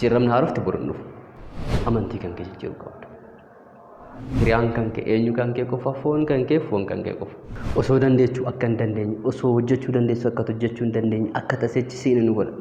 jijjiiramni haarofti boruun dhufu. Amantii kan kee jijjiiruu qabda. Hiriyaan kan kee eenyu kan kee qofa foon kan kee qofa. Osoo dandeechuu akka hin dandeenye osoo hojjechuu dandeessu akka hojjechuu hin dandeenye akka taseechi siin nu godha.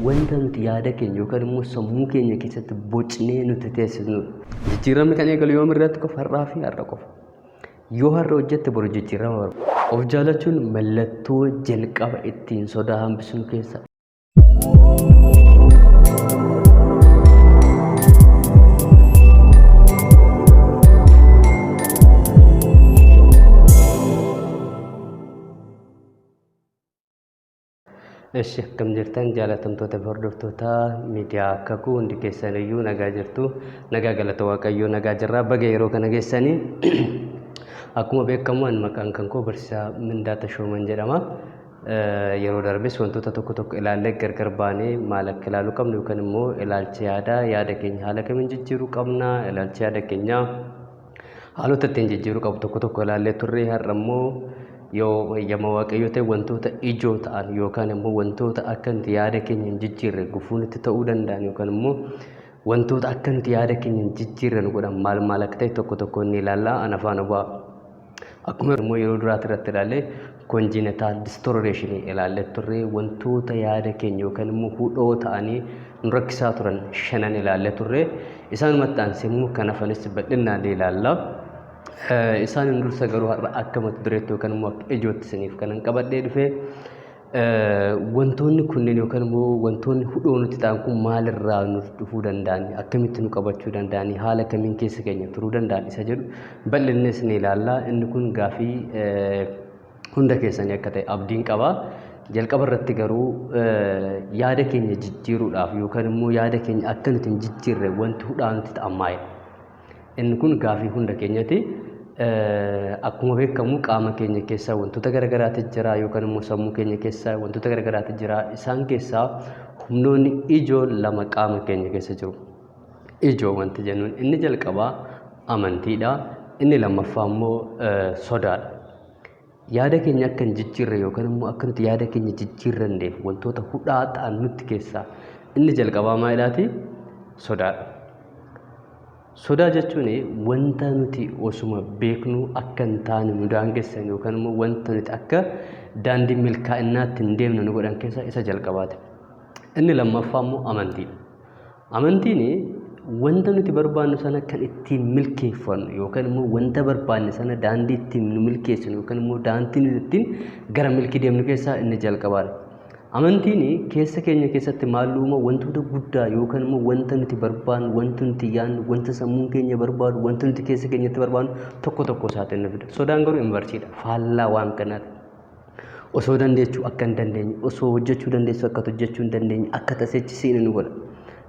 Wanta nuti yaada keenya yookaan immoo sammuu keenya keessatti bocnee nuti teessisnudha. Jijjiiramni kan eegalu yoom irratti qofa har'aa fi har'a qofa. Yoo har'a hojjette boru jijjiirama barbaada. Of jaalachuun mallattoo jalqaba ittiin sodaa hambisuu keessa. Eshi akkam jirtan jaalatamtoota hordoftoota miidiyaa Kakuu hundi keessaniyyuu nagaa jirtu. Nagaa galata Waaqayyoo nagaa jirraa baga yeroo kana geessanii. Akkuma beekamu an maqaan kan koo Barsiisaa Mindaa Tashooman jedhama. Yeroo darbes wantoota tokko ilaallee gargar baanee maal akka ilaaluu qabnu yookaan immoo ilaalcha yaada keenya haala kamiin jijjiiruu qabna, ilaalcha yaada keenya haalota ittiin jijjiiruu qabu tokko ilaallee turre. Har'a immoo yoo yama Waaqayyoo ta'e wantoota ijoo ta'an yookaan immoo wantoota akka nuti yaada keenya hin jijjiirre gufuun itti ta'uu danda'an yookaan immoo wantoota akka nuti yaada keenya hin jijjiirre godhan maal akka ta'e tokko inni ilaalla. Ana faana bu'aa. Akkuma immoo yeroo duraatti irratti ilaalle congenital distortion ilaallee turre wantoota yaada keenya yookaan immoo hudhoo ta'anii nu rakkisaa turan 5 ilaallee turre. Isaan maxxansee immoo kan hafanis bal'inaan ilaalla. Isaan dursa garuu har'a akka mata dureetti yookaan immoo akka ijootti isiniif kanan qabadhee dhufe wantoonni kunneen yookaan immoo wantoonni hudhoo nuti ta'an kun maalirraa nuuf dhufuu danda'an akkamitti nu qabachuu danda'an haala kamiin keessa keenya turuu danda'an isa jedhu bal'innes ni ilaalla. Inni kun gaafii hunda keessanii akka ta'e abdiin qaba. Jalqaba irratti garuu yaada keenya jijjiiruudhaaf yookaan immoo yaada keenya akka nuti hin jijjiirre wanti hudhaa nuti ta'an maali? Inni kun gaafii hunda keenyati. Akkuma beekamu qaama keenya keessaa wantoota garagaraatu jira yookaan immoo sammuu keenya keessaa wantoota garagaraatu jira. Isaan keessaa humnoonni ijoo 2 qaama keenya keessa jiru. Ijoo wanti jennuun inni jalqabaa amantiidha. Inni lammaffaa immoo sodaadha. Yaada keenya akka hin jijjiirre yookaan immoo akka nuti yaada keenya jijjiirranneef wantoota hudhaa ta'an nutti keessaa inni jalqabaa maaliidhaati? Sodaadha. Sodaa jechuun wanta nuti osuma beeknu akka hin taane nu daangessan yookaan immoo wanta nuti akka daandii milkaa'inaatti hin deemne nu godhan keessaa isa jalqabaati. Inni lammaffaa immoo amantiidha. Amantiin wanta nuti barbaannu sana kan ittiin milkeeffannu yookaan immoo wanta barbaanne sana daandii ittiin nu milkeessinu yookaan immoo daandii nuti ittiin gara milkii deemnu keessaa inni jalqabaadha. Amantiin keessa keenya keessatti maaluma wantoota guddaa yookaan immoo wanta nuti barbaannu, wanta nuti yaadnu, wanta sammuun keenya barbaadu, wanta nuti keessa keenyatti barbaannu tokko isaatiin fida. Sodaan garuu inversiidha. Faallaa waan kanaati. Osoo dandeechuu akka hin dandeenye, osoo hojjechuu dandeessu akka hojjechuu hin dandeenye akka taseechi siin nu godha.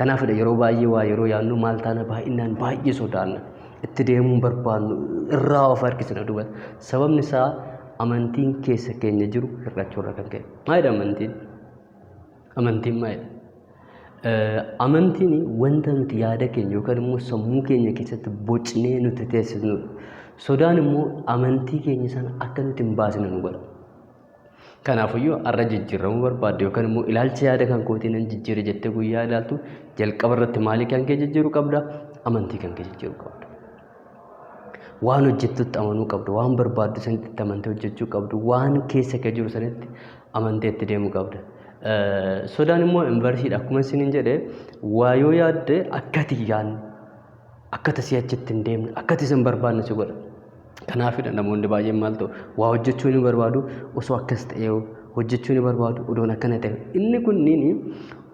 Kanaafidha yeroo baay'ee waa yeroo yaadnu maal taana baay'inaan baay'ee sodaanna. Itti deemuun barbaannu irraa of harkisna duuba. Sababni isaa amantiin keessa keenya jiru hir'achuurra kan ka'e. Maalidha amantiin? Amantiin maalidha? Amantiin wanta nuti yaada keenya yookaan immoo sammuu keenya keessatti bocnee nuti teessisnudha. Sodaan immoo amantii keenya sana akka nuti hin baasne nu godha. Kanaafiyyuu har'a jijjiiramuu barbaadde yookaan immoo ilaalcha yaada kan kootiin nan jijjiire jettee guyyaa ilaaltu jalqaba irratti maalii kan kee jijjiiruu qabda? Amantii kan kee jijjiiruu qabda. Waan hojjettutti amanuu qabdu, waan barbaaddu sanitti amantee hojjechuu qabdu, waan keessa kee jiru sanitti amantee itti deemuu qabda. Sodaan immoo inversiidha. Akkuma isiniin jedhee waa yoo yaadde akkati yaadne akkati si'achitti hin deemne akkati isin barbaanne si godha. Kanaafidha namoonni baay'een maal ta'u waa hojjechuu ni barbaadu osoo akkas ta'ee hojjechuu ni barbaadu odoon akkana ta'e. Inni kunniin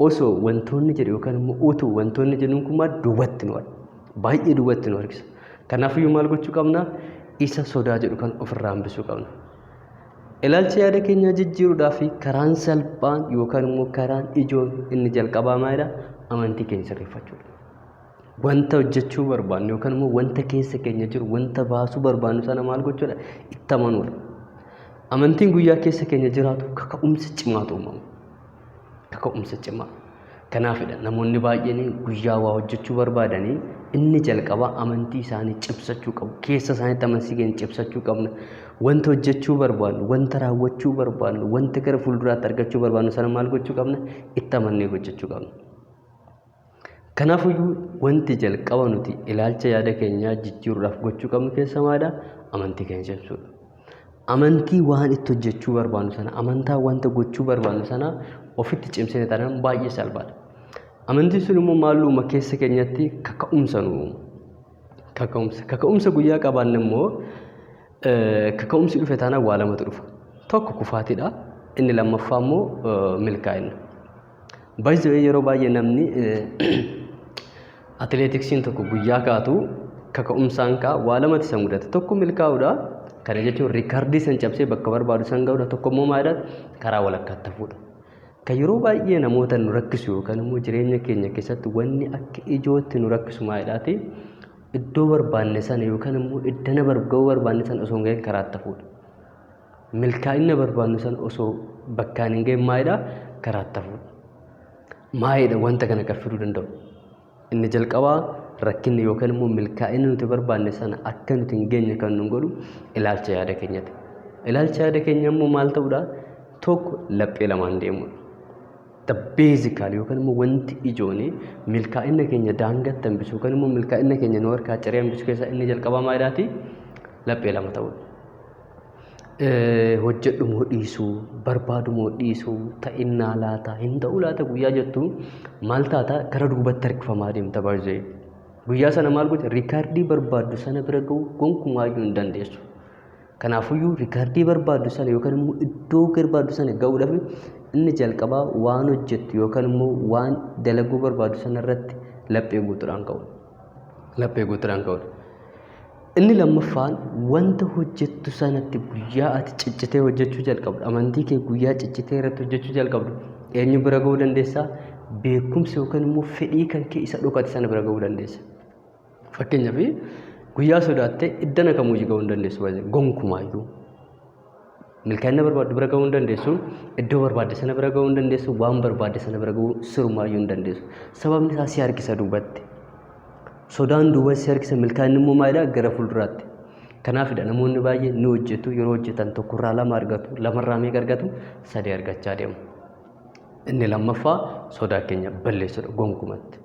osoo wantoonni jedhu yookaan immoo utuu wantoonni jedhuun kun duubatti nu baay'ee duubatti nu harkisa. Kanaafiyyuu maal gochuu qabna? Isa sodaa jedhu kan ofirraa hambisuu qabna. Ilaalcha yaada keenya jijjiiruudhaaf karaan salphaan yookaan immoo karaan ijoon inni jalqabaa maalidha? Amantii keenya sirreeffachuudha. Wanta hojjechuu barbaannu yookaan immoo wanta keessa keenya jiru wanta baasuu barbaannu sana maal gochuudha? Itti amanuudha. Amantiin guyyaa keessa keenya jiraatu kaka'umsa cimaatu uumama. Kaka'umsa cimaa. Kanaafidha namoonni baay'een guyyaa waa hojjechuu barbaadanii inni jalqabaa amantii isaanii cimsachuu qabu. Keessa isaaniitti amantii keenya cimsachuu qabna. Wanta hojjechuu barbaannu, wanta raawwachuu barbaannu, wanta gara fuulduraatti argachuu barbaannu sana maal gochuu qabna? Itti amannee hojjechuu qabna. Kanaafiyyuu wanti jalqaba nuti ilaalcha yaada keenyaa jijjiiruudhaaf gochuu qabnu keessa maadha? Amantii keenya cimsuudha. Amantii waan itti hojjechuu barbaannu sana, amantaa wanta gochuu barbaannu sana ofitti cimsine taanaan baay'ee salphaadha. Amantiin sun immoo maaluma keessa keenyatti kaka'umsa nu uuma. Kaka'umsa guyyaa qabaanne immoo kaka'umsi dhufe taanaan waa lamatu dhufa. Tokko kufaatiidha. Inni lammaffaa immoo milkaa'ina. Baay'ee yeroo baay'ee namni atileetiksiin tokko guyyaa kaatu kaka'umsaan kaa waa lamatti isa mudata. Tokko milkaa'uudha. Kana jechuun riikaardii san cabsee bakka barbaadu san ga'uudha. Tokko immoo maalidha? Karaa walakkaatti hafuudha. Kan yeroo baay'ee namoota nu rakkisu yookaan immoo jireenya keenya keessatti wanni akka ijootti nu rakkisu maalidhaati? Iddoo barbaanne sana yookaan immoo iddana ga'uu barbaanne sana osoo hin gahin karaatti hafuudha. Milkaa'ina barbaannu sana osoo bakkaan hin gahin maalidha? Karaatti hafuudha. Maalidha wanta kana kan fiduu danda'u? Inni jalqabaa rakkinni yookaan immoo milkaa'ina nuti barbaanne sana akka nuti hin geenye kan nu godhu ilaalcha yaada keenyati. Ilaalcha yaada keenya immoo maal ta'uudha? Tokko laphee lamaan deemuudha. The basical yookaan immoo wanti ijooni milkaa'ina keenya daangatti hambisu yookaan immoo milkaa'ina keenya nu harkaa ciree hambisu keessaa inni jalqabaa maalidhaati? Laphee lama ta'uudha. Hojjedhu moo dhiisuu, barbaadu moo dhiisuu, ta'innaa laata, hin ta'u laata guyyaa jettu maal taata? Gara duubatti harkifamaa deemta baay'ee. Guyyaa sana maal gocha? Riikaardii barbaaddu sana bira ga'uu gonkumaayyuu hin dandeessu. Kanaafiyyuu riikaardii barbaaddu sana yookaan immoo iddoo barbaaddu sana ga'uudhaaf inni jalqabaa waan hojjettu yookaan immoo waan dalaguu barbaaddu sana irratti laphee guutuudhaan ka'u. Laphee guutuudhaan ka'u. Inni lammaffaan wanta hojjettu sanatti guyyaa ati ciccitee hojjechuu jalqabdu, amantii kee guyyaa ciccitee irratti hojjechuu jalqabdu, eenyu bira ga'uu dandeessaa? Beekumsa yookaan immoo fedhii kan kee isa dhokate sana bira ga'uu dandeessa. Fakkeenyaaf guyyaa sodaattee iddana kamuu ga'uu hin dandeessu gonkumaayyuu. Milkaa'ina barbaaddu bira ga'uu hin dandeessu, iddoo barbaadde sana bira ga'uu hin dandeessu, waan barbaadde sana bira ga'uu sirumaayyuu hin dandeessu. Sababni isaa si harkisa duubatti. Sodaan duubatti si harkisa, milkaa'inni immoo maalidhaa? Gara fuulduraatti. Kanaafidha namoonni baay'een ni hojjetu, yeroo hojjetan tokkorraa lama argatu, lamarraa meeqa argatu? Sadii argachaa deemu. Inni lammaffaa sodaa keenya balleessuudha gonkumatti.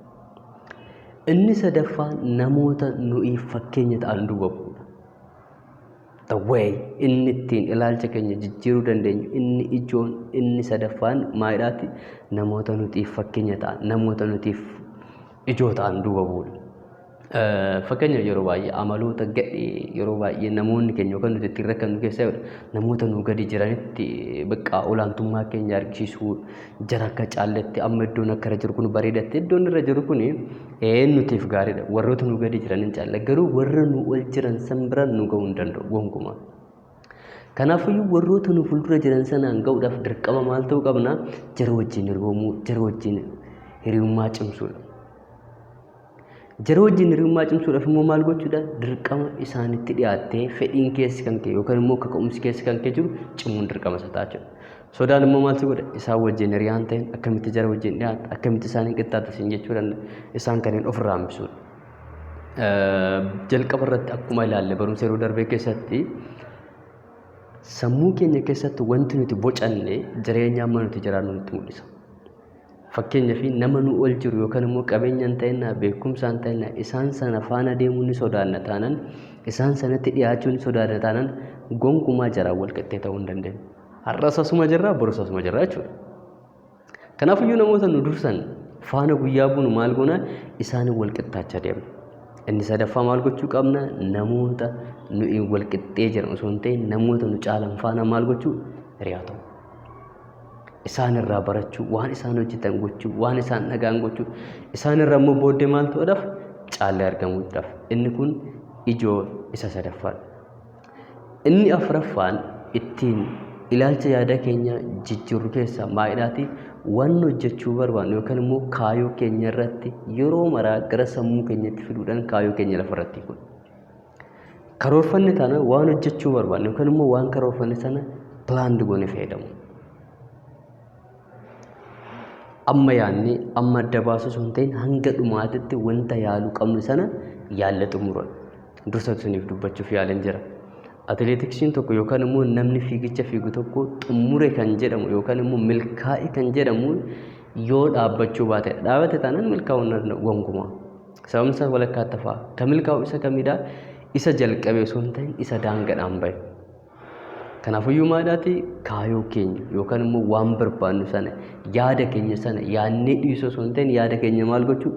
Inni sadaffaan namoota nuyi fakkeenya ta'an duuba bu'uudha. The way inni ittiin ilaalcha keenya jijjiiruu dandeenyu inni ijoon inni sadaffaan maalidhaati? Namoota nutiif fakkeenya ta'an, namoota nutiif ijoo ta'an duuba bu'uudha. Fakkeenya yeroo baay'ee amaloota gadhee yeroo baay'ee namoonni keenya yookaan nuti ittiin rakkannu keessaa namoota nu gadi jiranitti bakka olaantummaa keenya argisiisuu jara akka caalletti amma iddoon akka irra jiru kun bareedaatti iddoon irra jiru kun nutiif gaariidha. Warroota nu gadi jiran hin caalle garuu warra nu ol jiran san bira nu ga'uu hin danda'u gonkumaa. Kanaafiyyuu warroota nu fuuldura jiran sanaan ga'uudhaaf dirqama maal ta'uu qabna? Jara wajjin hirgoomuu, jara wajjin hiriyummaa cimsuudha. Jara wajjin hiriyummaa cimsuudhaaf immoo maal gochuudha? Dirqama isaanitti dhiyaattee fedhiin keessi kan kee yookaan immoo kaka'umsi keessi kan kee jiru cimuun dirqama isa ta'a jechuudha. Sodaan immoo maal si godha? Isaan wajjin hiriyaan ta'in akkamitti jara wajjin dhiyaatta, akkamitti isaanii qixxaatasiin jechuu danda'a. Isaan kanneen ofirraa hambisuudha. Jalqaba irratti akkuma ilaalle barumsa yeroo darbee keessatti sammuu keenya keessatti wanti nuti bocanne jireenya amma nuti jiraannu nutti mul'isa. Fakkeenyaaf nama nu ol jiru yookaan immoo qabeenyaan ta'inna beekumsaan ta'inna isaan sana faana deemuu ni sodaanna taanaan isaan sanatti dhiyaachuu ni sodaanna taanaan gonkumaa jaraan wal qixxee ta'uu hin dandeenye. Har'as asuma jirraa borus asuma jirraa jechuudha. Kanaafiyyuu namoota nu dursan faana guyyaa bunu maal goona? Isaan wal qixxaachaa deemna. Inni sadaffaa maal gochuu qabna? Namoota nuyi wal qixxee jiran osoo hin ta'in namoota nu caalan faana maal gochuu? Hiriyaa ta'u. Isaan irraa barachuu, waan isaan hojjetan gochuu, waan isaan dhagaan gochuu, isaan irraa immoo booddee maal ta'uudhaaf? Caallee argamuudhaaf. Inni kun ijoo isa sadaffaadha. Inni afuraffaan ittiin ilaalcha yaada keenya jijjiirru keessaa maalidhaati? Waan hojjechuu barbaannu yookaan immoo kaayoo keenya irratti yeroo maraa gara sammuu keenyatti fiduudhaan kaayoo keenya lafarratti kun. Karoorfanne taana waan hojjechuu barbaannu yookaan immoo waan karoorfanne sana pilaand goone fayyadamu. Amma yaadni amma adda baasu sun ta'in hanga dhumaatitti wanta yaaluu qabnu sana yaalla xumuran. Dursa suniif dubbachuuf yaalan jira. Atileetiksiin tokko yookaan immoo namni fiigicha fiigu tokko xumure kan jedhamu yookaan immoo milkaa'e kan jedhamu yoo dhaabbachuu baate dhaabate taanaan milkaa'uun gonkumaa sababni isaa walakkaatti tafa kan milkaa'u isa kamidha isa jalqabee osoo hin ta'in isa daangadhaan bahe kanaafuu maadhaati kaayoo keenya yookaan immoo waan barbaannu sana yaada keenya sana yaannee dhiisuu osoo hin ta'in yaada keenya maal gochuu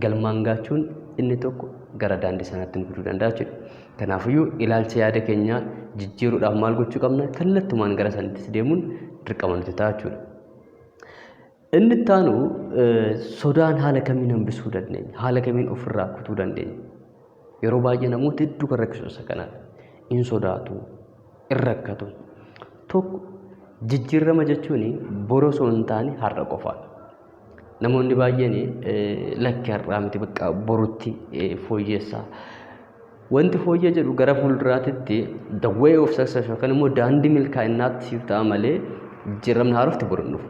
galmaan gaachuun inni tokko gara daandii sanaatti nu fiduu danda'a jechuudha. Kanaafuu ilaalcha yaada keenya jijjiiruudhaaf maal gochuu qabna kallattumaan gara sanattis deemuun dirqama nuti ta'a jechuudha. Inni itti aanu sodaan haala kamiin hambisuu dandeenya? Haala kamiin ofirraa kutuu dandeenya? Yeroo baay'ee namoota hedduu kan rakkisu isa kanaadha. In sodaatu, in rakkatu. Tokko jijjiirama jechuun boroo osoo hin taane har'a qofaadha. Namoonni baay'een lakki har'aa miti bakka borutti fooyyessaa. Wanti fooyyee jedhu gara fuulduraatti the way of success yookaan immoo daandii milkaa'inaatti siif ta'a malee jijjiiramni haarofti boru hin dhufu.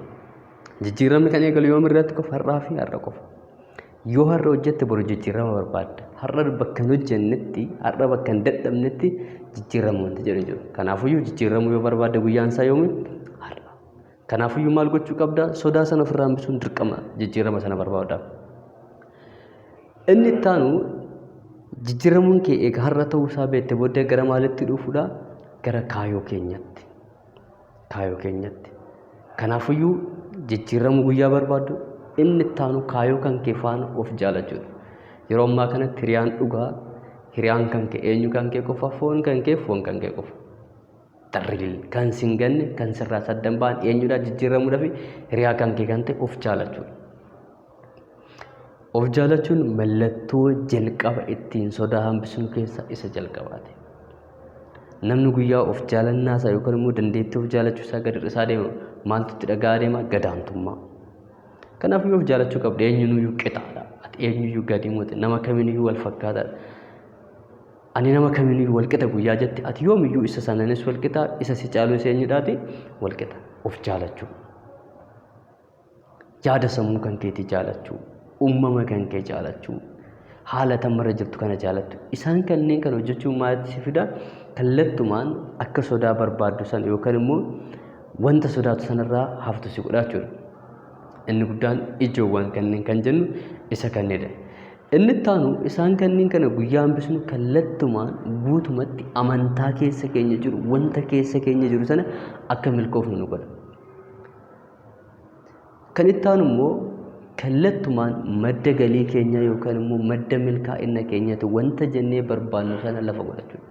Jijjiiramni kan eegalu yoom irratti qofa har'aa fi har'a qofa. Yoo har'a hojjette boru jijjiirama barbaadda. Har'a bakka hin hojjennetti, har'a bakka hin dadhabnetti jijjiirama wanti jedhu jiru. Kanaafuu jijjiiramuu yoo barbaadde guyyaan isaa yoomi har'a. Kanaafuu maal gochuu qabda? Sodaa sana ofirraa hambisuun dirqama jijjiirama sana barbaaduudhaaf. Inni itti aanu jijjiiramuun kee egaa har'a ta'uu isaa beekte booddee gara maalitti dhufuudha? Gara kaayoo keenyatti. Kaayoo keenyatti. Kanaafuu jijjiiramuu guyyaa barbaaddu inni itti aanu kaayoo kan kee faana of jaalachuudha. Yeroo ammaa kanatti hiriyaan dhugaa, hiriyaan kan kee eenyu kan kee qofa, foon kan kee qofa. Tarriil kan sin ganne kan sirraa saddan ba'an eenyudha jijjiiramuudhaaf hiriyaa kan kee kan ta'e of jaalachuudha. Of jaalachuun mallattoo jalqaba ittiin sodaa hambisuu keessaa isa jalqabaati. Namni guyyaa of jaalannaa isaa yookaan immoo dandeettii of jaalachuu isaa gadi dhiisaa deema maaltu itti dhaga'aa deema? Gadaantummaa. Kanaafuu of jaalachuu qabda eenyuyyuu qixaadha. Ati eenyuyyuu gadi moote nama kamiiniyyuu wal fakkaataadha. Ani nama kamiiniyyuu wal qixa guyyaa jette ati yoomiyyuu isa sananis wal qixa isa si caalu isa eenyudhaati wal qixa. Of jaalachuu. Yaada sammuu kan keetii jaalachuu. Uumama kan kee jaalachuu. Haala tamarra jirtu kana jaalattu. Isaan kanneen kan hojjechuun maalitti si fida? Kallattumaan akka sodaa barbaaddu sana yookaan immoo wanta sodaatu sanarraa haftu si godha jechuudha. Inni guddaan ijoowwan kanneen kan jennu isa kannedha. Inni itti aanu isaan kanneen kana guyyaa hambisnu kallattumaan guutumatti amantaa keessa keenya jiru wanta keessa keenya jiru sana akka milkoofnu nu godha. Kan itti aanu immoo kallattumaan madda galii keenya yookaan immoo madda milkaa'ina keenyatti wanta jennee barbaannu sana lafa godhachuudha.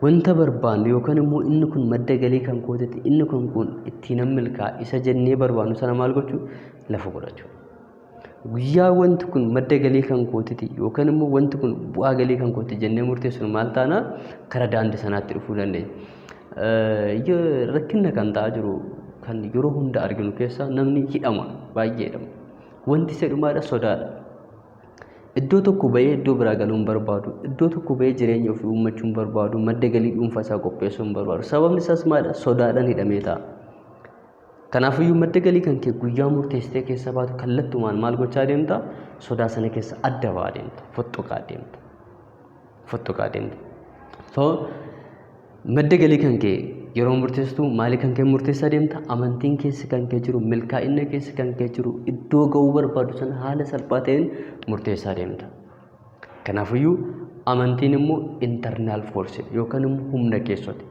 Wanta barbaannu yookaan immoo inni kun madda galii kan kootetti inni kun ittiin milkaa'a isa jennee barbaannu sana maal gochuu lafa godhachuudha. Guyyaa wanti kun madda galii kan kootetti yookaan immoo wanti kun bu'aa galii kan kootetti jennee murteessuun maal taana karaa daandii sanaatti dhufuu dandeenya. Rakkina kan ta'aa jiru kan yeroo hunda arginu keessa namni hidhama baay'ee hidhama. Wanti isa dhumaadha sodaadha. Iddoo tokko bahee iddoo biraa galuun barbaadu, iddoo tokko bahee jireenya ofii uummachuun barbaadu, madda galii dhuunfaa isaa qopheessuun barbaadu. Sababni isaas maadha? Sodaadhaan hidhamee ta'a. Kanaafuu madda galii kan kee guyyaa murteessitee keessa baatu kallattumaan maal gochaa deemta? Sodaa sana keessa adda ba'aa deemta. Fottoqaa deemta. So madda galii kan kee yeroo murteessitu maalii kan kee murteessaa deemta? Amantiin keessa kan kee jiru, milkaa'inni keessa kan kee jiru, iddoo ga'uu barbaadu sana haala salphaa ta'een murteessaa deemta. Kanaafuu amantiin immoo internal force yookaan immoo humna keessooti.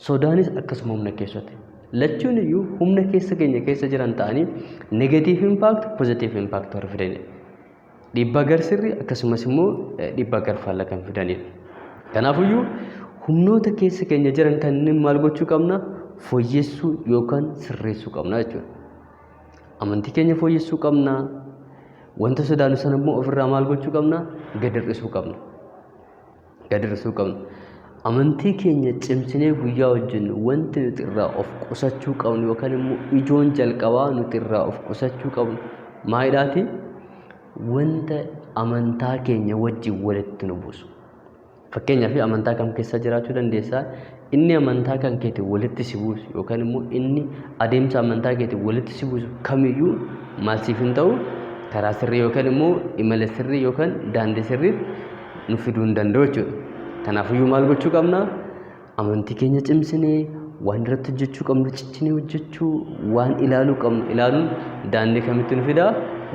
Sodaanis akkasuma humna keessooti. Lachuun iyyuu humna keessa keenya keessa jiran ta'anii negative impact, positive impact warra fidanidha. Dhiibbaa garsirri akkasumas immoo dhiibbaa garfaallaa kan fidanidha. Kanaafuu humnoota keessa keenya jiran kanneen maal gochuu qabna? Fooyyessuu yookaan sirreessuu qabna jechuudha. Amantii keenya fooyyessuu qabna. Wanta sodaannu sana immoo ofirraa maal gochuu qabna? Gad hir'isuu qabna. Amantii keenya cimsinee guyyaa hojjennu wanti nuti irraa of qusachuu qabnu yookaan immoo ijoon jalqabaa nuti irraa of qusachuu qabnu maayidhaati? Wanta amantaa keenya wajjin walitti nu buusu. Fakkeenyaaf amantaa kam keessa jiraachuu dandeessaa? Inni amantaa kan keetii walitti si buusu yookaan immoo inni adeemsa amantaa keetii walitti si buusu kamiyyuu maal siif hin ta'u? Karaa sirrii yookaan immoo imala sirrii yookaan daandii sirriif nu fiduu hin danda'u jechuudha. Kanaafuu maal gochuu qabna? Amantii keenya cimsinee waan irratti hojjechuu qabnu ciccinee hojjechuu, waan ilaaluu qabnu ilaaluun daandii kamitti nu fida?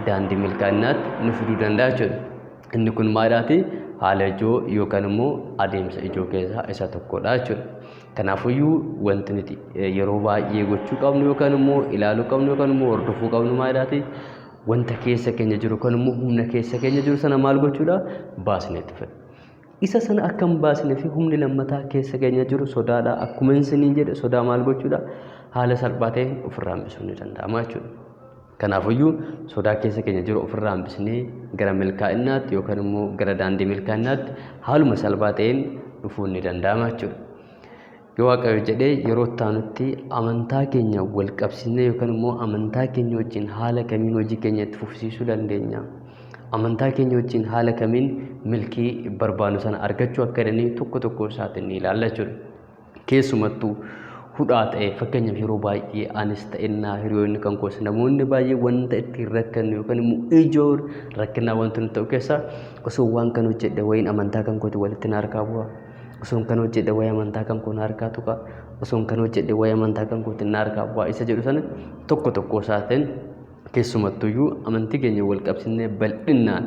Daandii milkaa'inaatti nu fiduu danda'a jechuudha. Inni kun maadhaati? Haala ijoo yookaan immoo adeemsa ijoo keessaa isa tokkodha jechuudha. Kanaafiyyuu wanti nuti yeroo baay'ee gochuu qabnu yookaan immoo ilaaluu qabnu yookaan immoo hordofuu qabnu maadhaati? Wanta keessa keenya jiru yookaan immoo humna keessa keenya jiru sana maal gochuudha? Baasnee itti fedha. Isa sana akkam baasnee fi humni lammataa keessa keenya jiru sodaadha. Akkuma isiniin jedhe sodaa maal gochuudha? Haala salphaa ta'een ofirraa hambisuu ni danda'ama jechuudha. Kanaafiyyuu sodaa keessa keenya jiru ofirraa hambisnee gara milkaa'inaatti yookaan immoo gara daandii milkaa'inaatti haaluma salphaa ta'een dhufuu ni danda'ama jechuudha. Yoo Waaqayyo jedhee yeroo taanutti amantaa keenya wal qabsiisnee yookaan immoo amantaa keenya wajjin haala kamiin hojii keenya itti fufsiisuu dandeenya? Amantaa keenya wajjin haala kamiin milkii barbaannu sana argachuu akka dandeenyu tokko isaatiin ni ilaalla jechuudha. Keessumattuu hudhaa ta'e fakkeenyaaf yeroo baay'ee anis ta'ennaa hiriyoonni kan koos namoonni baay'ee wanta ittiin rakkannu yookaan immoo ijoo rakkinaa wanti nuti ta'u keessaa osoo waan kan hojjedhe wayiin amantaa kan kooti walitti na harkaa bu'a. Osoo kan hojjedhe wayii amantaa kan koo na harkaa tuqa. Osoo kan hojjedhe wayii amantaa kan kooti na harkaa bu'a. Isa jedhu sana tokko isaatiin keessumattuyyuu amantii keenya wal qabsiisnee bal'inaan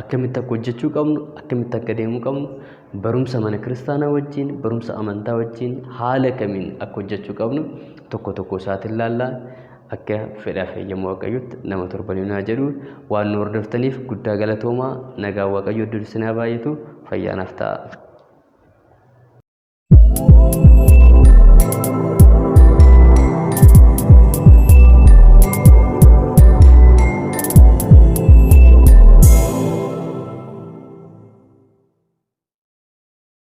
akkamitti akka hojjechuu qabnu, akkamitti akka deemuu qabnu, barumsa mana kiristaanaa wajjin, barumsa amantaa wajjin haala kamiin akka hojjechuu qabnu tokko isaatiin ilaallaa. Akka fedhaa fi eeyyama Waaqayyootti nama torbanuu jedhu waan nu hordoftaniif guddaa galatoomaa. Nagaa Waaqayyoo iddoo isin haa baay'atu. Fayyaa naaf ta'a.